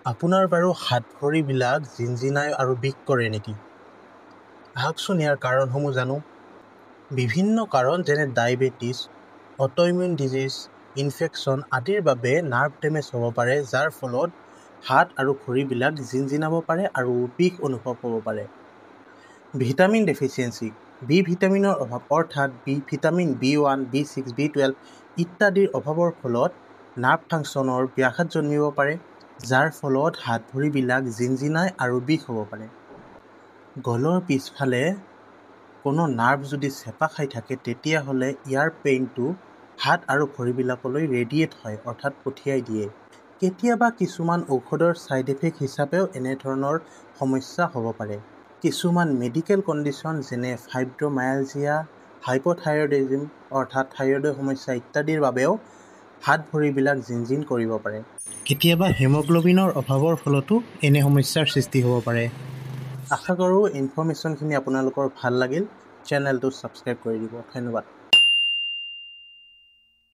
আপোনাৰ বাৰু হাত ভৰিবিলাক জিনজিনাই আৰু বিষ কৰে নেকি? আহকচোন ইয়াৰ কাৰণসমূহ জানো। বিভিন্ন কাৰণ যেনে ডায়েবেটিছ, অট'ইমিউন ডিজিজ, ইনফেকশ্যন আদিৰ বাবে নাৰ্ভ ডেমেজ হ'ব পাৰে, যাৰ ফলত হাত আৰু ভৰিবিলাক জিনজিনাব পাৰে আৰু বিষ অনুভৱ হ'ব পাৰে। ভিটামিন ডেফিচিয়েঞ্চি, বি ভিটামিনৰ অভাৱ অৰ্থাৎ ভিটামিন B1, B6, B12 ইত্যাদিৰ অভাৱৰ ফলত নাৰ্ভ ফাংচনৰ ব্যাঘাত জন্মিব পাৰে, যাৰ ফলত হাত ভৰিবিলাক জিনজিনাই আৰু বিষ হ'ব পাৰে। গলৰ পিছফালে কোনো নাৰ্ভ যদি চেপা খাই থাকে, তেতিয়াহ'লে ইয়াৰ পেইনটো হাত আৰু ভৰিবিলাকলৈ ৰেডিয়েট হয়, অৰ্থাৎ পঠিয়াই দিয়ে। কেতিয়াবা কিছুমান ঔষধৰ ছাইড ইফেক্ট হিচাপেও এনেধৰণৰ সমস্যা হ'ব পাৰে। কিছুমান মেডিকেল কণ্ডিশ্যন যেনে ফাইব্ৰোমায়ালজিয়া, হাইপ'থাইৰয়ডিজম অৰ্থাৎ থাইৰয়ডৰ সমস্যা ইত্যাদিৰ বাবেও হাত ভৰিবিলাক জিনজিন কৰিব পাৰে। কেতিয়াবা হিমোগ্ল'বিনৰ অভাৱৰ ফলতো এনে সমস্যাৰ সৃষ্টি হ'ব পাৰে। আশা কৰোঁ ইনফৰ্মেশ্যনখিনি আপোনালোকৰ ভাল লাগিল। চেনেলটো ছাবস্ক্ৰাইব কৰি দিব। ধন্যবাদ।